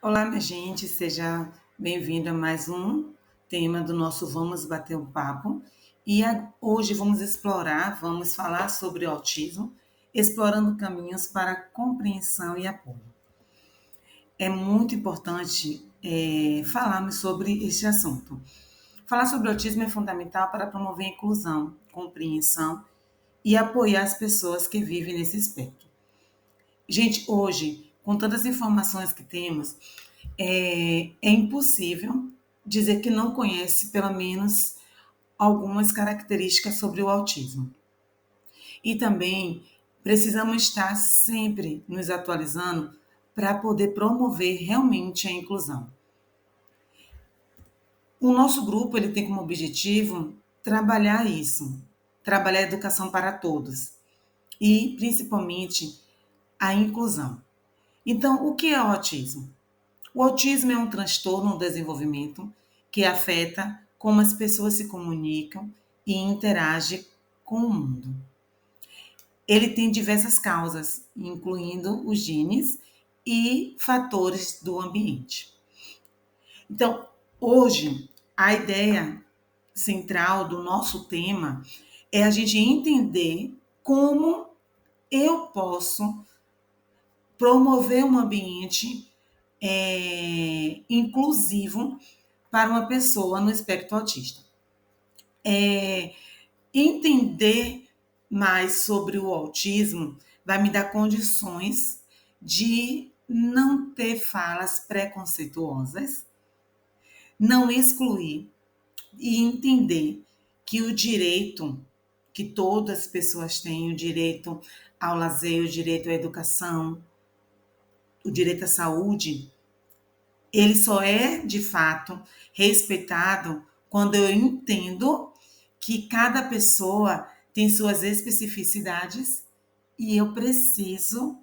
Olá, minha gente, seja bem-vindo a mais um tema do nosso Vamos Bater um Papo. Hoje vamos falar sobre o autismo, explorando caminhos para compreensão e apoio. É muito importante falarmos sobre este assunto. Falar sobre o autismo é fundamental para promover a inclusão, compreensão e apoiar as pessoas que vivem nesse espectro. Gente, hoje, com tantas informações que temos, é impossível dizer que não conhece, pelo menos, algumas características sobre o autismo. E também precisamos estar sempre nos atualizando para poder promover realmente a inclusão. O nosso grupo ele tem como objetivo trabalhar isso, trabalhar a educação para todos e principalmente a inclusão. Então, o que é o autismo? O autismo é um transtorno no desenvolvimento que afeta como as pessoas se comunicam e interagem com o mundo. Ele tem diversas causas, incluindo os genes e fatores do ambiente. Então, hoje, a ideia central do nosso tema é a gente entender como eu posso promover um ambiente inclusivo para uma pessoa no espectro autista. Entender mais sobre o autismo vai me dar condições de não ter falas preconceituosas, não excluir e entender que o direito que todas as pessoas têm, o direito ao lazer, o direito à educação, o direito à saúde, ele só é de fato respeitado quando eu entendo que cada pessoa tem suas especificidades e eu preciso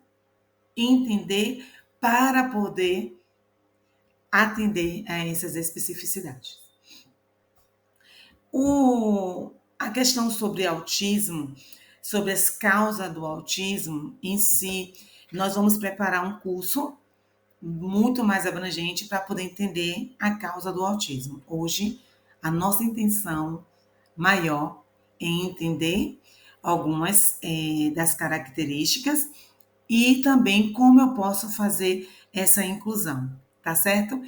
entender para poder atender a essas especificidades. A questão sobre autismo, sobre as causas do autismo em si, nós vamos preparar um curso muito mais abrangente para poder entender a causa do autismo. Hoje, a nossa intenção maior é entender algumas das características e também como eu posso fazer essa inclusão, tá certo?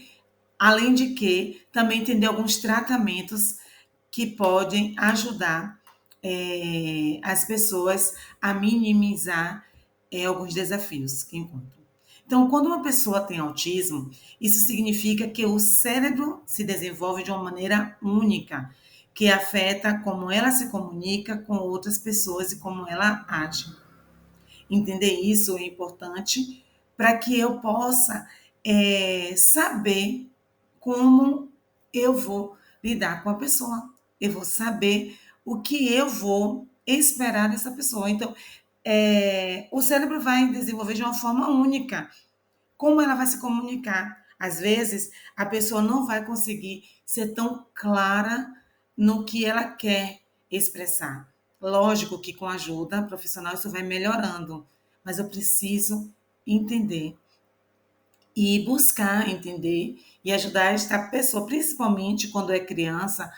Além de que também entender alguns tratamentos que podem ajudar as pessoas a minimizar alguns desafios que encontram. Então, quando uma pessoa tem autismo, isso significa que o cérebro se desenvolve de uma maneira única, que afeta como ela se comunica com outras pessoas e como ela age. Entender isso é importante para que eu possa saber como eu vou lidar com a pessoa. Eu vou saber o que eu vou esperar dessa pessoa. Então, o cérebro vai desenvolver de uma forma única. Como ela vai se comunicar? Às vezes, a pessoa não vai conseguir ser tão clara no que ela quer expressar. Lógico que com a ajuda profissional isso vai melhorando, mas eu preciso entender e buscar entender e ajudar esta pessoa, principalmente quando é criança,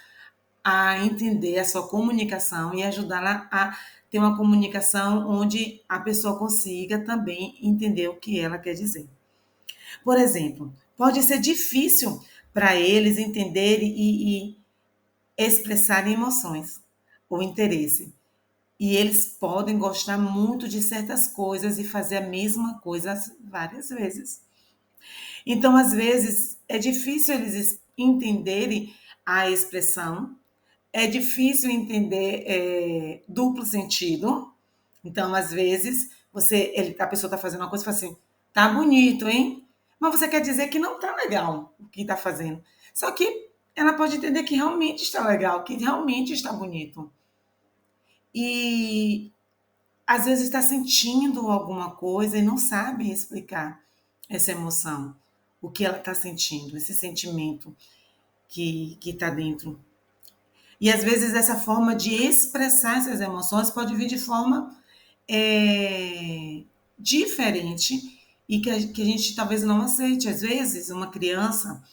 a entender a sua comunicação e ajudá-la a ter uma comunicação onde a pessoa consiga também entender o que ela quer dizer. Por exemplo, pode ser difícil para eles entenderem e expressarem emoções ou interesse. E eles podem gostar muito de certas coisas e fazer a mesma coisa várias vezes. Então, às vezes, é difícil eles entenderem a expressão, é difícil entender duplo sentido. Então, às vezes, a pessoa está fazendo uma coisa e fala assim, tá bonito, hein? Mas você quer dizer que não tá legal o que está fazendo. Só que ela pode entender que realmente está legal, que realmente está bonito. E às vezes está sentindo alguma coisa e não sabe explicar essa emoção, o que ela está sentindo, esse sentimento que está dentro. E às vezes essa forma de expressar essas emoções pode vir de forma diferente e que a gente talvez não aceite. Às vezes, uma criança,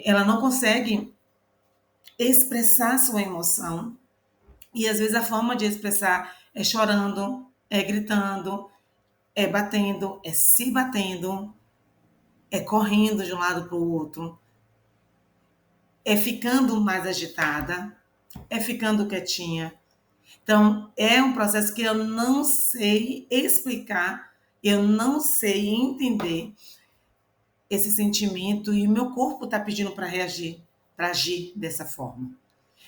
ela não consegue expressar sua emoção, e às vezes a forma de expressar é chorando, é gritando, é batendo, é se batendo, é correndo de um lado para o outro, é ficando mais agitada, é ficando quietinha. Então, é um processo que eu não sei explicar, eu não sei entender esse sentimento e o meu corpo está pedindo para reagir, para agir dessa forma.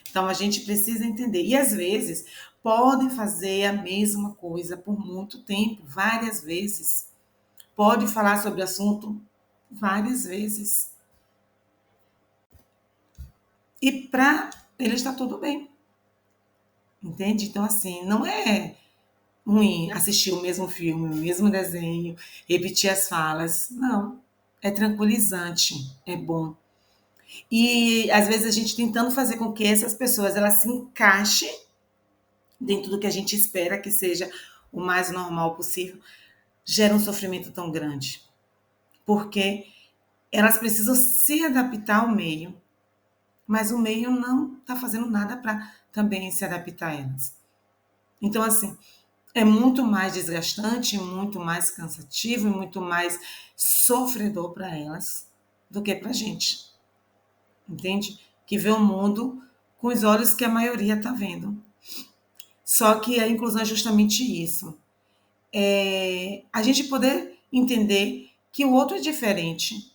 Então, a gente precisa entender. E às vezes, podem fazer a mesma coisa por muito tempo, várias vezes. Pode falar sobre o assunto várias vezes. E para ele está tudo bem. Entende? Então, assim, não é ruim assistir o mesmo filme, o mesmo desenho, repetir as falas. Não. É tranquilizante, é bom. E às vezes a gente tentando fazer com que essas pessoas elas se encaixem dentro do que a gente espera que seja o mais normal possível, gera um sofrimento tão grande. Porque elas precisam se adaptar ao meio, mas o meio não está fazendo nada para também se adaptar a elas. Então, assim, é muito mais desgastante, muito mais cansativo e muito mais sofredor para elas do que para a gente, entende? Que vê o mundo com os olhos que a maioria está vendo. Só que a inclusão é justamente isso. A gente poder entender que o outro é diferente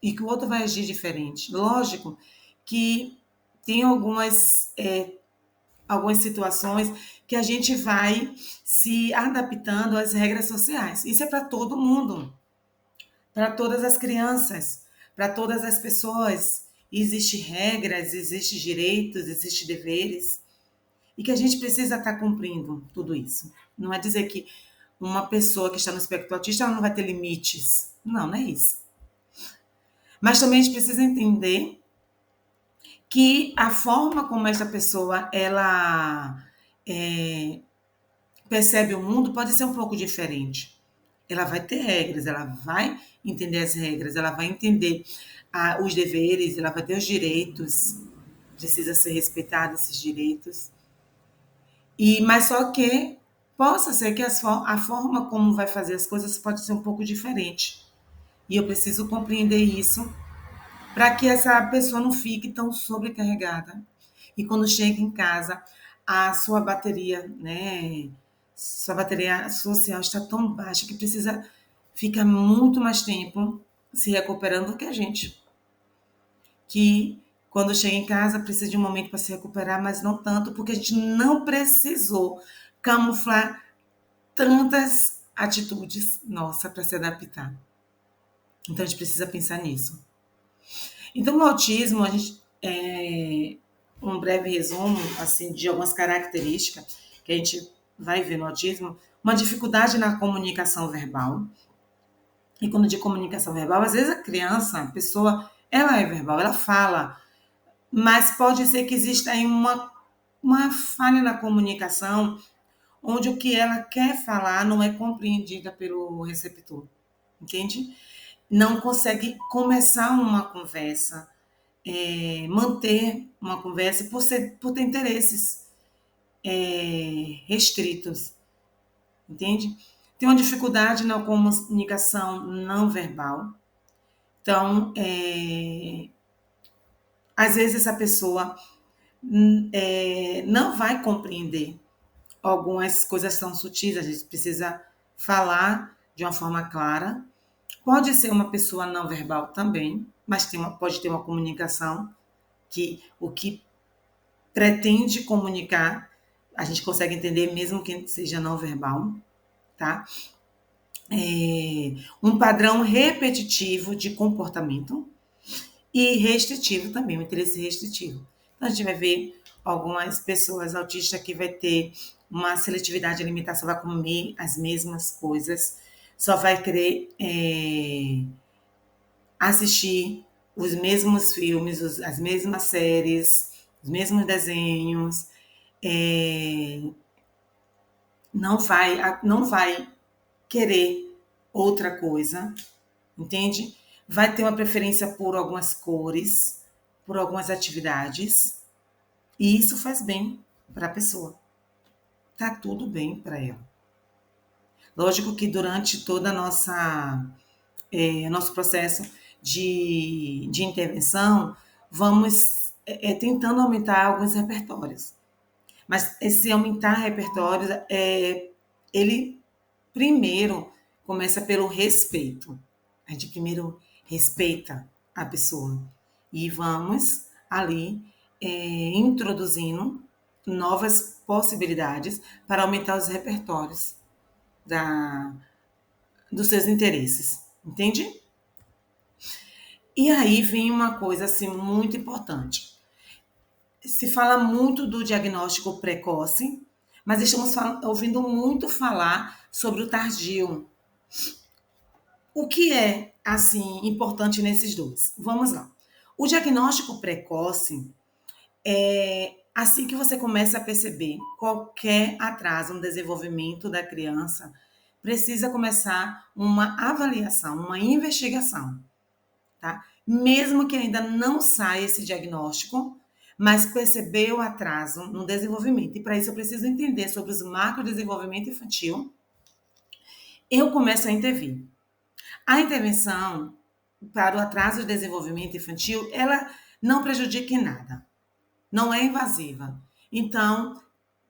e que o outro vai agir diferente. Lógico que tem algumas situações que a gente vai se adaptando às regras sociais. Isso é para todo mundo, para todas as crianças, para todas as pessoas. Existem regras, existem direitos, existem deveres e que a gente precisa estar cumprindo tudo isso. Não é dizer que uma pessoa que está no espectro autista ela não vai ter limites. Não, não é isso. Mas também a gente precisa entender que a forma como essa pessoa ela percebe o mundo pode ser um pouco diferente. Ela vai ter regras, ela vai entender as regras, ela vai entender os deveres, ela vai ter os direitos, precisa ser respeitado esses direitos. Mas só que possa ser que a forma como vai fazer as coisas pode ser um pouco diferente. E eu preciso compreender isso para que essa pessoa não fique tão sobrecarregada. E quando chega em casa, a sua bateria, né, sua bateria social está tão baixa que precisa ficar muito mais tempo se recuperando do que a gente. Que quando chega em casa precisa de um momento para se recuperar, mas não tanto, porque a gente não precisou camuflar tantas atitudes nossa para se adaptar. Então a gente precisa pensar nisso. Então, no autismo, a gente um breve resumo assim de algumas características que a gente vai ver no autismo, uma dificuldade na comunicação verbal. E quando de comunicação verbal, às vezes a criança, a pessoa, ela é verbal, ela fala, mas pode ser que exista aí uma falha na comunicação, onde o que ela quer falar não é compreendida pelo receptor, entende? Não consegue começar uma conversa, manter uma conversa por ter interesses restritos, entende? Tem uma dificuldade na comunicação não verbal. Então, às vezes essa pessoa não vai compreender algumas coisas tão sutis, a gente precisa falar de uma forma clara. Pode ser uma pessoa não verbal também, mas pode ter uma comunicação que o que pretende comunicar, a gente consegue entender mesmo que seja não verbal, tá? Um padrão repetitivo de comportamento e restritivo também, um interesse restritivo. Então, a gente vai ver algumas pessoas autistas que vai ter uma seletividade alimentar, só vai comer as mesmas coisas, só vai querer assistir os mesmos filmes, as mesmas séries, os mesmos desenhos, não vai querer outra coisa, entende? Vai ter uma preferência por algumas cores, por algumas atividades, e isso faz bem para a pessoa. Tá tudo bem para ela. Lógico que durante toda a nosso processo de intervenção, vamos tentando aumentar alguns repertórios. Mas esse aumentar repertórios, ele primeiro começa pelo respeito. A gente primeiro respeita a pessoa. E vamos ali introduzindo novas possibilidades para aumentar os repertórios da, dos seus interesses. Entende? E aí vem uma coisa assim muito importante. Se fala muito do diagnóstico precoce, mas estamos ouvindo muito falar sobre o tardio. O que é, assim, importante nesses dois? Vamos lá. O diagnóstico precoce é assim que você começa a perceber qualquer atraso no desenvolvimento da criança, precisa começar uma avaliação, uma investigação, tá? Mesmo que ainda não saia esse diagnóstico, mas percebeu o atraso no desenvolvimento. E para isso eu preciso entender sobre os marcos de desenvolvimento infantil. Eu começo a intervir. A intervenção para o atraso de desenvolvimento infantil, ela não prejudica em nada. Não é invasiva. Então,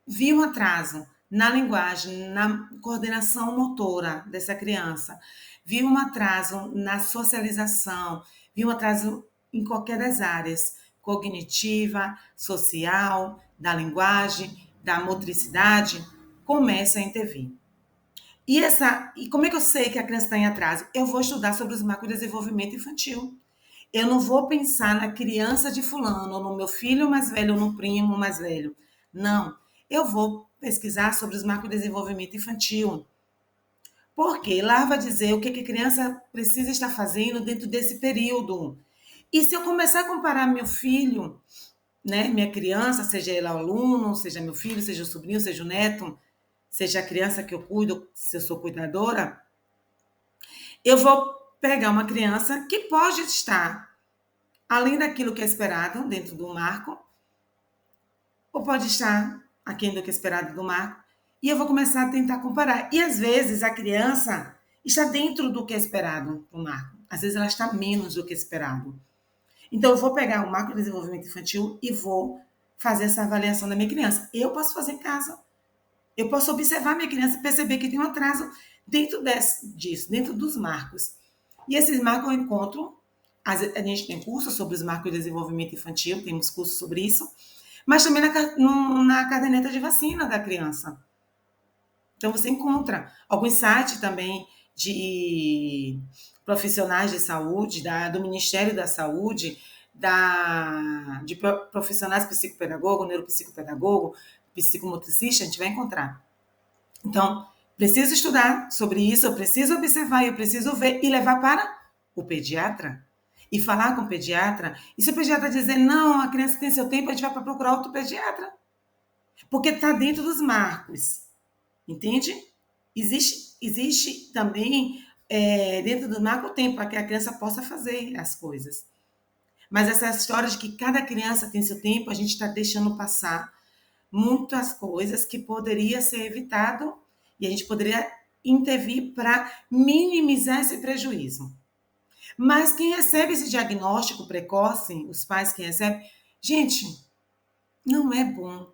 vi um atraso na linguagem, na coordenação motora dessa criança, vi um atraso na socialização, vi um atraso em qualquer das áreas, cognitiva, social, da linguagem, da motricidade, começa a intervir. E como é que eu sei que a criança está em atraso? Eu vou estudar sobre os marcos de desenvolvimento infantil. Eu não vou pensar na criança de fulano, ou no meu filho mais velho, ou no primo mais velho. Não. Eu vou pesquisar sobre os marcos de desenvolvimento infantil. Porque lá vai dizer o que a criança precisa estar fazendo dentro desse período. E se eu começar a comparar meu filho, né, minha criança, seja ele aluno, seja meu filho, seja o sobrinho, seja o neto, seja a criança que eu cuido, se eu sou cuidadora, eu vou pegar uma criança que pode estar além daquilo que é esperado dentro do marco, ou pode estar aquém do que é esperado do marco, e eu vou começar a tentar comparar. E às vezes a criança está dentro do que é esperado do marco, às vezes ela está menos do que é esperado. Então eu vou pegar o marco de desenvolvimento infantil e vou fazer essa avaliação da minha criança. Eu posso fazer em casa. Eu posso observar minha criança e perceber que tem um atraso dentro disso, dentro dos marcos. E esses marcos eu encontro. A gente tem cursos sobre os marcos de desenvolvimento infantil, temos cursos sobre isso, mas também na caderneta de vacina da criança. Então você encontra alguns sites também de profissionais de saúde, do Ministério da Saúde, de profissionais psicopedagogo, neuropsicopedagogo, psicomotricista, a gente vai encontrar. Então, preciso estudar sobre isso, eu preciso observar, eu preciso ver e levar para o pediatra. E falar com o pediatra. E se o pediatra dizer, não, a criança tem seu tempo, a gente vai para procurar outro pediatra. Porque está dentro dos marcos. Entende? Existe também dentro do marco o tempo para que a criança possa fazer as coisas. Mas essa história de que cada criança tem seu tempo, a gente está deixando passar muitas coisas que poderia ser evitado e a gente poderia intervir para minimizar esse prejuízo. Mas quem recebe esse diagnóstico precoce, os pais que recebem, gente, não é bom.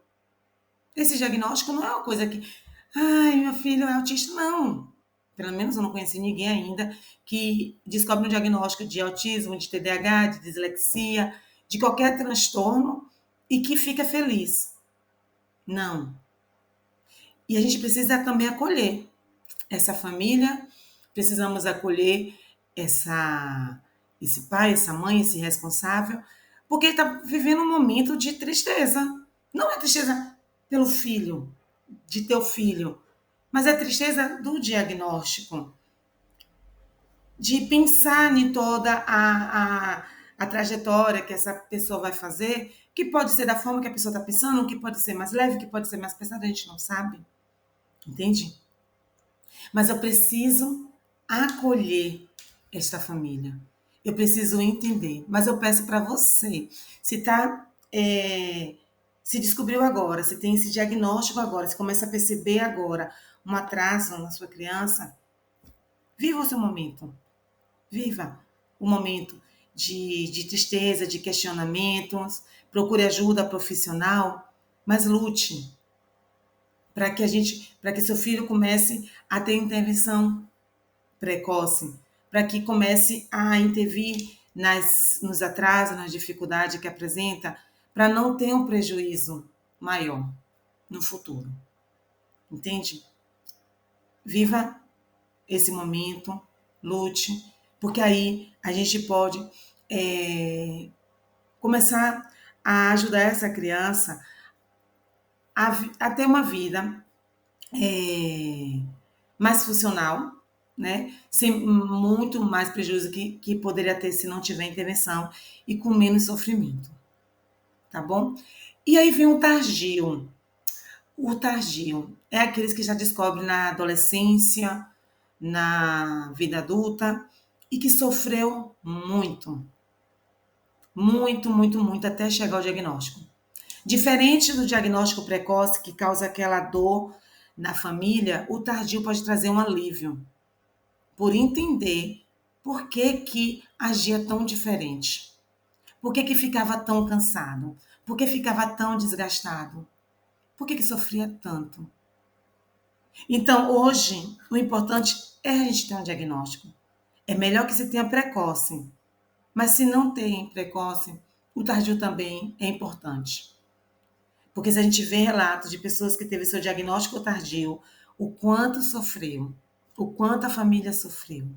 Esse diagnóstico não é uma coisa que, ai, meu filho é autista, não. Pelo menos eu não conheci ninguém ainda que descobre um diagnóstico de autismo, de TDAH, de dislexia, de qualquer transtorno e que fica feliz. Não. E a gente precisa também acolher essa família, precisamos acolher esse pai, essa mãe, esse responsável, porque ele está vivendo um momento de tristeza. Não é tristeza pelo filho, de teu filho, mas é tristeza do diagnóstico, de pensar em toda a trajetória que essa pessoa vai fazer, que pode ser da forma que a pessoa está pensando, que pode ser mais leve, que pode ser mais pesado, a gente não sabe, entende? Mas eu preciso acolher esta família. Eu preciso entender. Mas eu peço para você, se tá, se descobriu agora, se tem esse diagnóstico agora, se começa a perceber agora um atraso na sua criança, viva o seu momento. Viva o momento de tristeza, de questionamentos, procure ajuda profissional, mas lute para que seu filho comece a ter intervenção precoce, para que comece a intervir nos atrasos, nas dificuldades que apresenta, para não ter um prejuízo maior no futuro. Entende? Viva esse momento, lute, porque aí a gente pode começar a ajudar essa criança a ter uma vida mais funcional, né? Sem muito mais prejuízo que poderia ter se não tiver intervenção e com menos sofrimento, tá bom? E aí vem o tardio. O tardio é aqueles que já descobrem na adolescência, na vida adulta e que sofreu muito, muito, muito, muito até chegar ao diagnóstico. Diferente do diagnóstico precoce que causa aquela dor na família, o tardio pode trazer um alívio por entender por que que agia tão diferente. Por que que ficava tão cansado? Por que ficava tão desgastado? Por que que sofria tanto? Então, hoje, o importante é a gente ter um diagnóstico. É melhor que se tenha precoce, mas se não tem precoce, o tardio também é importante. Porque se a gente vê relatos de pessoas que teve seu diagnóstico tardio, o quanto sofreu, o quanto a família sofreu,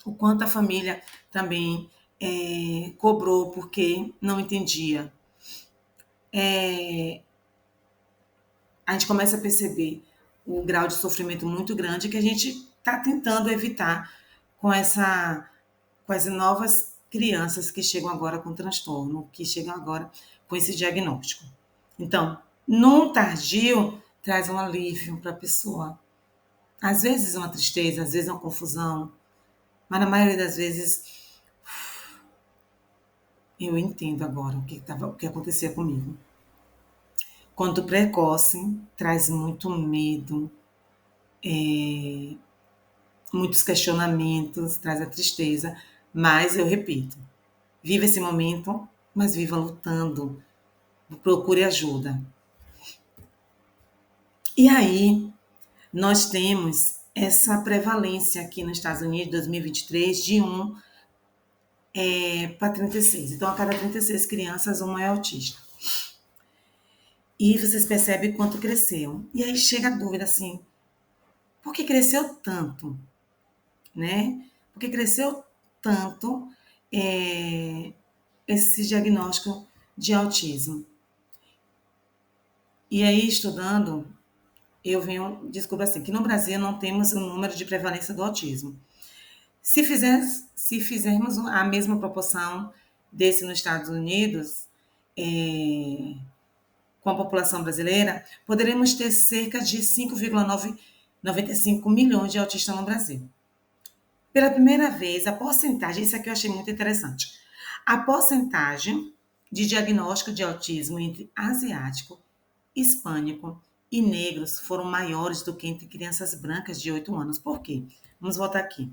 o quanto a família também cobrou porque não entendia. A gente começa a perceber o grau de sofrimento muito grande que a gente está tentando evitar com com as novas crianças que chegam agora com transtorno, que chegam agora com esse diagnóstico. Então, num tardio, traz um alívio para a pessoa. Às vezes uma tristeza, às vezes uma confusão, mas na maioria das vezes eu entendo agora o que acontecia comigo. Quando precoce, traz muito medo, muitos questionamentos, traz a tristeza, mas eu repito, viva esse momento, mas viva lutando, procure ajuda. E aí, nós temos essa prevalência aqui nos Estados Unidos, 2023, de 1 para 36. Então, a cada 36 crianças, uma é autista. E vocês percebem quanto cresceu. E aí chega a dúvida assim, por que cresceu tanto? Né? Por que cresceu tanto esse diagnóstico de autismo? E aí, estudando, descubro assim, que no Brasil não temos um número de prevalência do autismo. Se fizermos a mesma proporção desse nos Estados Unidos, com a população brasileira, poderemos ter cerca de 5,95 milhões de autistas no Brasil. Pela primeira vez, a porcentagem, isso aqui eu achei muito interessante, a porcentagem de diagnóstico de autismo entre asiático, hispânico e negros foram maiores do que entre crianças brancas de 8 anos. Por quê? Vamos voltar aqui.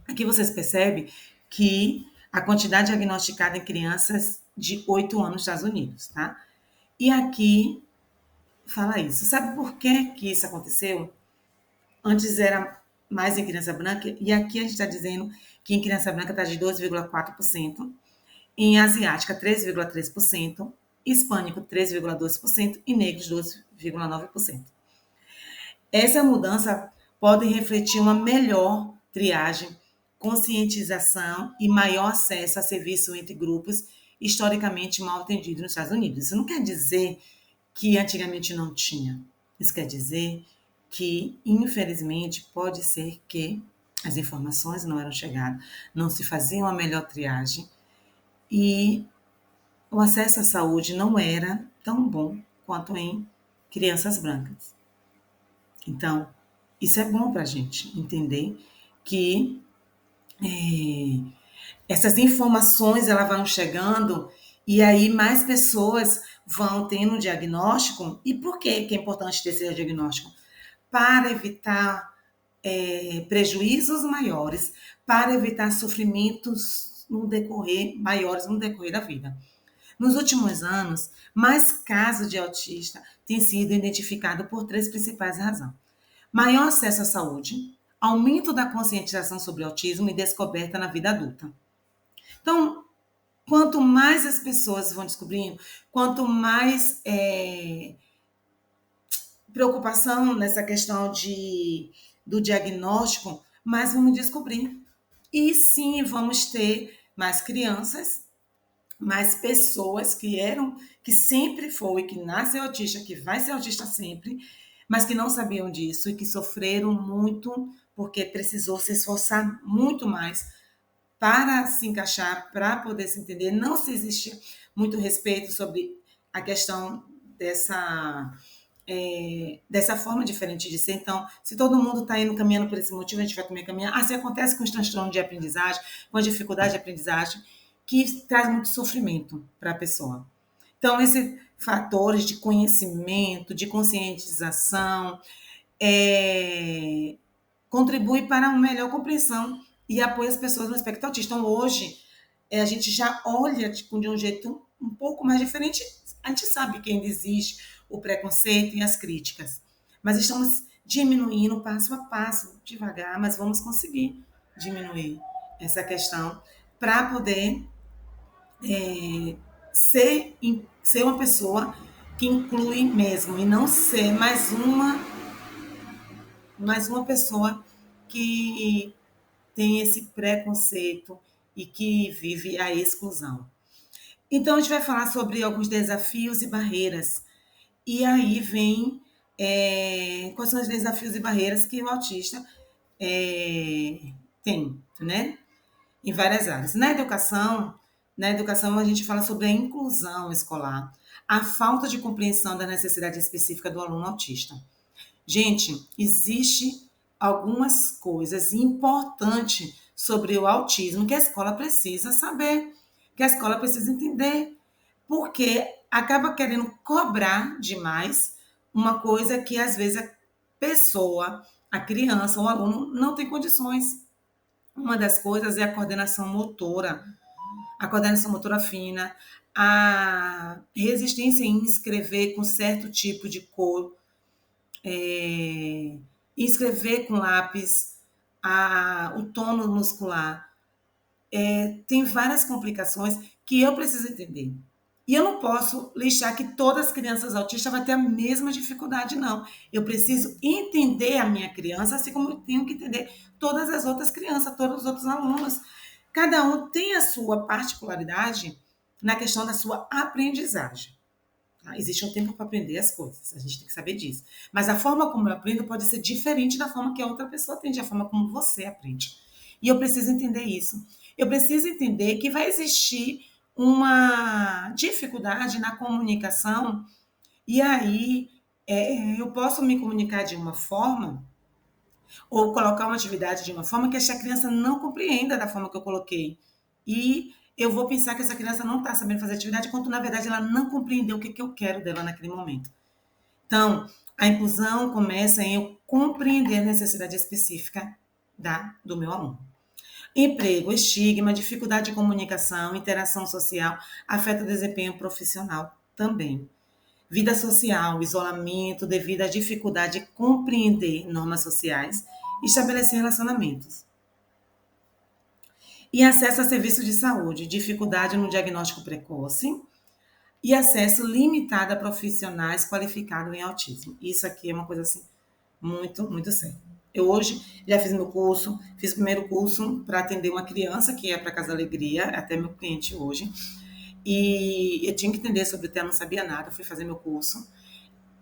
Aqui vocês percebem que a quantidade diagnosticada em crianças de 8 anos nos Estados Unidos, tá? E aqui fala isso. Sabe por que isso aconteceu? Antes era mais em criança branca, e aqui a gente está dizendo que em criança branca está de 2,4%, em asiática 3,3%, hispânico 3,2% e negros 2,9%. Essa mudança pode refletir uma melhor triagem, conscientização e maior acesso a serviço entre grupos historicamente mal atendidos nos Estados Unidos. Isso não quer dizer que antigamente não tinha. Isso quer dizer que, infelizmente, pode ser que as informações não eram chegadas, não se fazia uma melhor triagem e o acesso à saúde não era tão bom quanto em crianças brancas. Então, Isso é bom para a gente entender que essas informações elas vão chegando e aí mais pessoas vão tendo um diagnóstico. E por que é importante ter esse diagnóstico? Para evitar prejuízos maiores, para evitar sofrimentos no decorrer maiores no decorrer da vida. Nos últimos anos, mais casos de autista têm sido identificados por três principais razões: maior acesso à saúde, aumento da conscientização sobre autismo e descoberta na vida adulta. Então, quanto mais as pessoas vão descobrindo, quanto mais preocupação nessa questão do diagnóstico, mais vamos descobrir. E sim, vamos ter mais crianças, mais pessoas que sempre foi, que nasce autista, que vai ser autista sempre, mas que não sabiam disso e que sofreram muito porque precisou se esforçar muito mais para se encaixar, para poder se entender. Não se existe muito respeito sobre a questão dessa forma diferente de ser. Então, se todo mundo está indo caminhando por esse motivo, a gente vai também caminhar. Assim acontece com os transtornos de aprendizagem, com a dificuldade de aprendizagem, que traz muito sofrimento para a pessoa. Então, esses fatores de conhecimento, de conscientização, contribui para uma melhor compreensão e apoio às pessoas no espectro autista. Então, hoje, a gente já olha tipo, de um jeito um pouco mais diferente. A gente sabe que ainda existe o preconceito e as críticas, mas estamos diminuindo passo a passo, devagar, mas vamos conseguir diminuir essa questão para poder ser, ser uma pessoa que inclui mesmo e não ser mais uma pessoa que tem esse preconceito e que vive a exclusão. Então, a gente vai falar sobre alguns desafios e barreiras. E aí vem quais são os desafios e barreiras que o autista tem, né? Em várias áreas. Na educação, a gente fala sobre a inclusão escolar, a falta de compreensão da necessidade específica do aluno autista. Gente, existe algumas coisas importantes sobre o autismo que a escola precisa saber, que a escola precisa entender, porque acaba querendo cobrar demais uma coisa que às vezes a pessoa, a criança, o aluno não tem condições. Uma das coisas é a coordenação motora fina, a resistência em escrever com certo tipo de cor, escrever com lápis, o tônus muscular. Tem várias complicações que eu preciso entender. E eu não posso listar que todas as crianças autistas vão ter a mesma dificuldade, não. Eu preciso entender a minha criança, assim como eu tenho que entender todas as outras crianças, todos os outros alunos. Cada um tem a sua particularidade na questão da sua aprendizagem. Tá? Existe um tempo para aprender as coisas, a gente tem que saber disso. Mas a forma como eu aprendo pode ser diferente da forma que a outra pessoa aprende, a forma como você aprende. E eu preciso entender isso. Eu preciso entender que vai existir uma dificuldade na comunicação, e aí eu posso me comunicar de uma forma, ou colocar uma atividade de uma forma que essa criança não compreenda da forma que eu coloquei. E eu vou pensar que essa criança não está sabendo fazer atividade, quando na verdade ela não compreendeu o que eu quero dela naquele momento. Então, a inclusão começa em eu compreender a necessidade específica do meu aluno. Emprego, estigma, dificuldade de comunicação, interação social, afeta o desempenho profissional também. Vida social, isolamento devido à dificuldade de compreender normas sociais e estabelecer relacionamentos. E acesso a serviços de saúde, dificuldade no diagnóstico precoce e acesso limitado a profissionais qualificados em autismo. Isso aqui é uma coisa assim muito, muito séria. Eu hoje já fiz meu curso, fiz o primeiro curso para atender uma criança que ia para Casa Alegria, até meu cliente hoje. E eu tinha que entender sobre o tema, não sabia nada, fui fazer meu curso.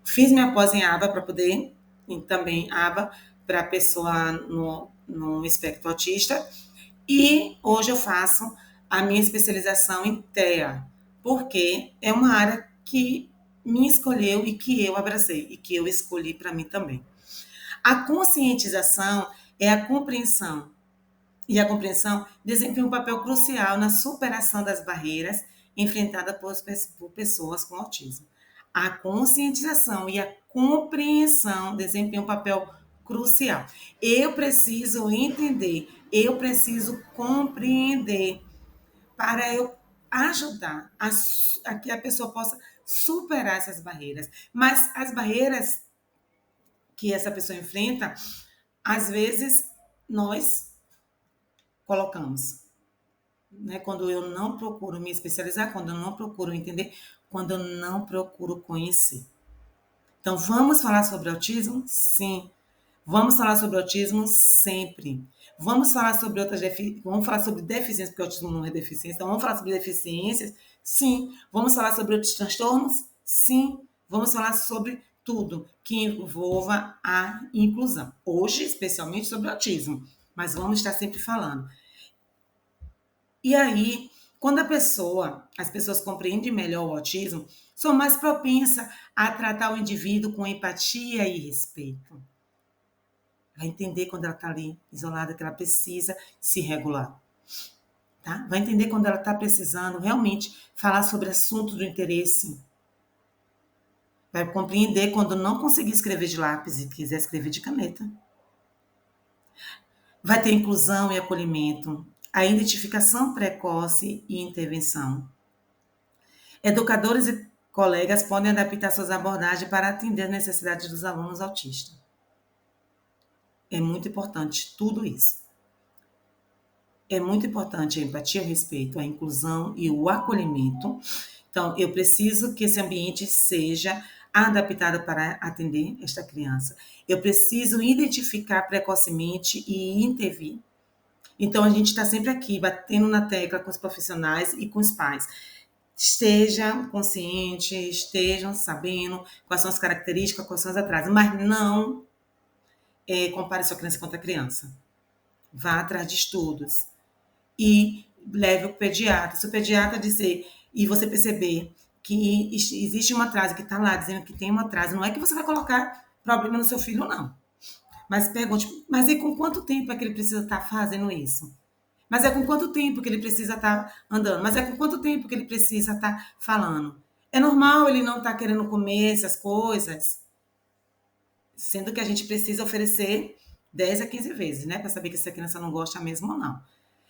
Fiz minha pós em aba para poder, e também aba para pessoa no espectro autista. E hoje eu faço a minha especialização em TEA, porque é uma área que me escolheu e que eu abracei, e que eu escolhi para mim também. A conscientização é a compreensão, e a compreensão desempenha um papel crucial na superação das barreiras enfrentadas por pessoas com autismo. A conscientização e a compreensão desempenham um papel crucial. Eu preciso entender, eu preciso compreender para eu ajudar a que a pessoa possa superar essas barreiras. Mas as barreiras que essa pessoa enfrenta, às vezes nós colocamos. Né? Quando eu não procuro me especializar, quando eu não procuro entender, quando eu não procuro conhecer. Então, vamos falar sobre autismo? Sim. Vamos falar sobre autismo sempre. Vamos falar sobre vamos falar sobre deficiências, porque o autismo não é deficiência. Então, vamos falar sobre deficiências? Sim. Vamos falar sobre outros transtornos? Sim. Vamos falar sobre tudo que envolva a inclusão. Hoje, especialmente sobre o autismo, mas vamos estar sempre falando. E aí, quando as pessoas compreendem melhor o autismo, são mais propensas a tratar o indivíduo com empatia e respeito. Vai entender quando ela está ali isolada, que ela precisa se regular. Tá? Vai entender quando ela está precisando realmente falar sobre assuntos do interesse. Vai compreender quando não conseguir escrever de lápis e quiser escrever de caneta. Vai ter inclusão e acolhimento, a identificação precoce e intervenção. Educadores e colegas podem adaptar suas abordagens para atender as necessidades dos alunos autistas. É muito importante tudo isso. É muito importante a empatia, o respeito, a inclusão e o acolhimento. Então, eu preciso que esse ambiente seja adaptado para atender esta criança. Eu preciso identificar precocemente e intervir. Então, a gente está sempre aqui, batendo na tecla com os profissionais e com os pais. Estejam conscientes, estejam sabendo quais são as características, quais são os atrasos, mas não compare sua criança contra a criança. Vá atrás de estudos e leve o pediatra. Se o pediatra dizer e você perceber que existe um atraso, que está lá dizendo que tem um atraso, não é que você vai colocar problema no seu filho, não. Mas pergunte, mas e com quanto tempo é que ele precisa estar fazendo isso? Mas é com quanto tempo que ele precisa estar andando? Mas é com quanto tempo que ele precisa estar falando? É normal ele não estar querendo comer essas coisas? Sendo que a gente precisa oferecer 10 a 15 vezes, né? Para saber que essa criança não gosta mesmo ou não.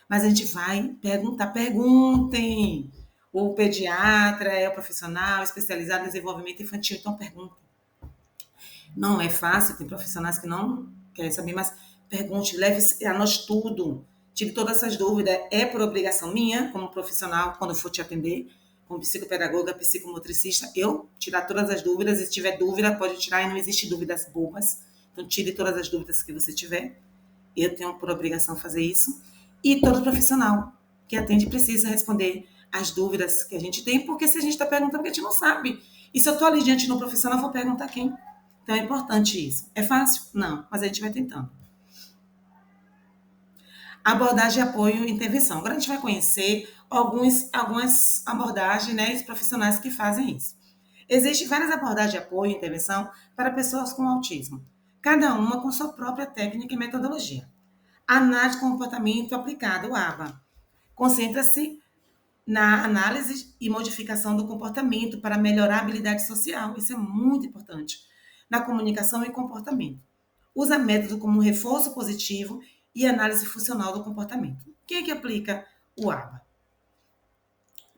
Mas a gente vai perguntar, perguntem. O pediatra é o profissional especializado em desenvolvimento infantil, então perguntem. Não é fácil, tem profissionais que não querem saber, mas pergunte, leve, anote tudo, tire todas essas dúvidas. É por obrigação minha, como profissional, quando eu for te atender, como psicopedagoga, psicomotricista, eu tirar todas as dúvidas. E se tiver dúvida, pode tirar, e não existe dúvidas bobas. Então, tire todas as dúvidas que você tiver. Eu tenho por obrigação fazer isso. E todo profissional que atende precisa responder as dúvidas que a gente tem, porque se a gente está perguntando, a gente não sabe. E se eu estou ali diante de um profissional, eu vou perguntar quem? Então é importante isso. É fácil? Não, mas a gente vai tentando. Abordagem, apoio e intervenção. Agora a gente vai conhecer algumas abordagens, né, e profissionais que fazem isso. Existem várias abordagens de apoio e intervenção para pessoas com autismo, cada uma com sua própria técnica e metodologia. A análise de comportamento aplicada, o ABA, concentra-se na análise e modificação do comportamento para melhorar a habilidade social. Isso é muito importante. Na comunicação e comportamento. Usa método como reforço positivo e análise funcional do comportamento. Quem é que aplica o ABA?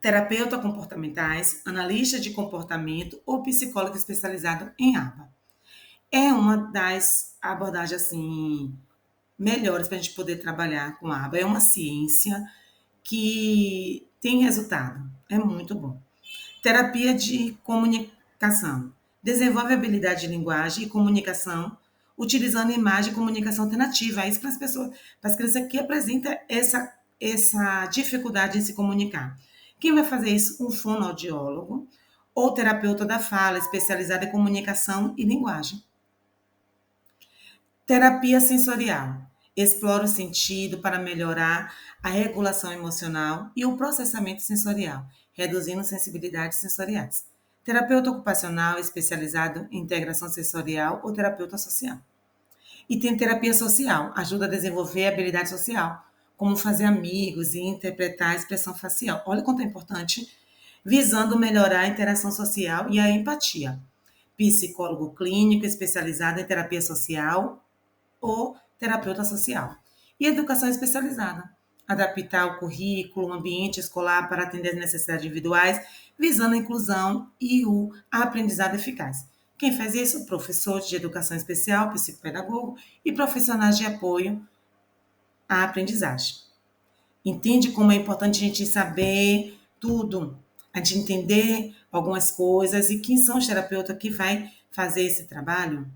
Terapeuta comportamentais, analista de comportamento ou psicólogo especializado em ABA. É uma das abordagens assim melhores para a gente poder trabalhar com ABA. É uma ciência que tem resultado. É muito bom. Terapia de comunicação. Desenvolve habilidade de linguagem e comunicação utilizando imagem e comunicação alternativa. É isso para as pessoas, para as crianças que apresentam essa dificuldade em se comunicar. Quem vai fazer isso? Um fonoaudiólogo ou terapeuta da fala, especializado em comunicação e linguagem. Terapia sensorial. Explora o sentido para melhorar a regulação emocional e o processamento sensorial, reduzindo sensibilidades sensoriais. Terapeuta ocupacional especializado em integração sensorial ou terapeuta social. E tem terapia social, ajuda a desenvolver a habilidade social, como fazer amigos e interpretar a expressão facial. Olha quanto é importante, visando melhorar a interação social e a empatia. Psicólogo clínico especializado em terapia social ou terapeuta social. E educação especializada, adaptar o currículo, o ambiente escolar para atender as necessidades individuais, visando a inclusão e o aprendizado eficaz. Quem faz isso? Professores de educação especial, psicopedagogo e profissionais de apoio à aprendizagem. Entende como é importante a gente saber tudo, a gente entender algumas coisas e quem são os terapeutas que vai fazer esse trabalho?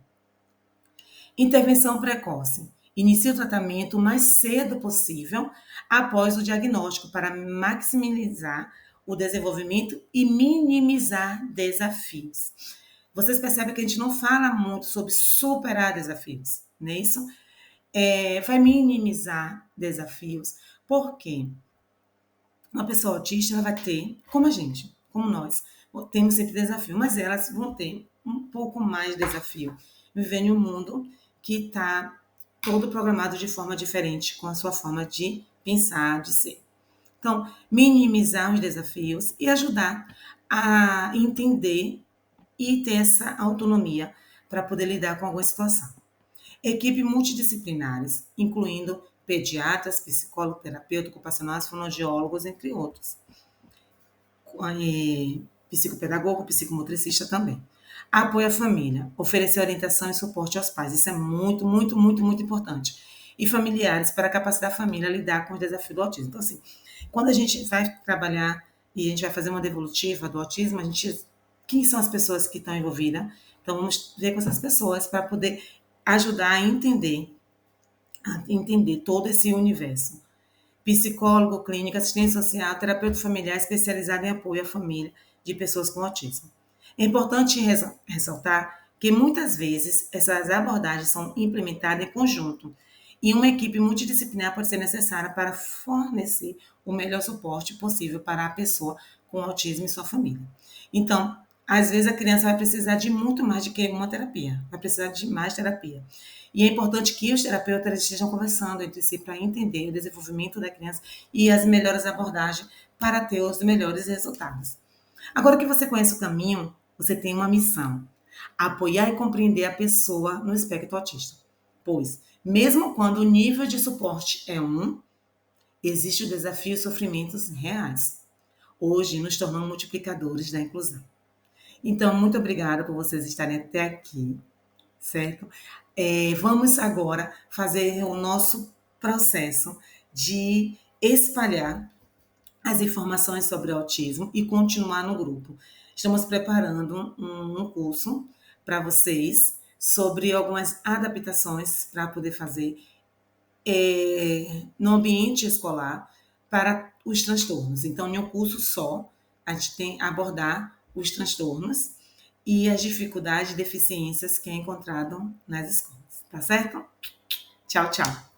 Intervenção precoce. Inicie o tratamento o mais cedo possível após o diagnóstico para maximizar o desenvolvimento e minimizar desafios. Vocês percebem que a gente não fala muito sobre superar desafios, não é isso? Vai minimizar desafios. Por quê? Uma pessoa autista ela vai ter, como a gente, como nós, temos sempre desafio, mas elas vão ter um pouco mais de desafio. Viver em um mundo que está todo programado de forma diferente, com a sua forma de pensar, de ser. Então, minimizar os desafios e ajudar a entender e ter essa autonomia para poder lidar com alguma situação. Equipe multidisciplinares, incluindo pediatras, psicólogo, terapeuta ocupacionais, fonoaudiólogos, entre outros. Psicopedagogo, psicomotricista também. Apoio à família, oferecer orientação e suporte aos pais. Isso é muito, muito, muito, muito importante. E familiares para capacitar a família a lidar com os desafios do autismo. Então, assim, quando a gente vai trabalhar e a gente vai fazer uma devolutiva do autismo, a gente, quem são as pessoas que estão envolvidas? Então, vamos ver com essas pessoas para poder ajudar a entender todo esse universo. Psicólogo, clínica, assistente social, terapeuta familiar especializado em apoio à família de pessoas com autismo. É importante ressaltar que muitas vezes essas abordagens são implementadas em conjunto e uma equipe multidisciplinar pode ser necessária para fornecer o melhor suporte possível para a pessoa com autismo e sua família. Então, às vezes a criança vai precisar de muito mais do que uma terapia, vai precisar de mais terapia. E é importante que os terapeutas estejam conversando entre si para entender o desenvolvimento da criança e as melhores abordagens para ter os melhores resultados. Agora que você conhece o caminho, você tem uma missão: apoiar e compreender a pessoa no espectro autista. Pois, mesmo quando o nível de suporte é existe o desafio e sofrimentos reais. Hoje nos tornamos multiplicadores da inclusão. Então, muito obrigada por vocês estarem até aqui, certo? Vamos agora fazer o nosso processo de espalhar as informações sobre o autismo e continuar no grupo. Estamos preparando um curso para vocês sobre algumas adaptações para poder fazer no ambiente escolar para os transtornos. Então, em um curso só, a gente tem a abordar os transtornos e as dificuldades e deficiências que é encontrado nas escolas. Tá certo? Tchau, tchau.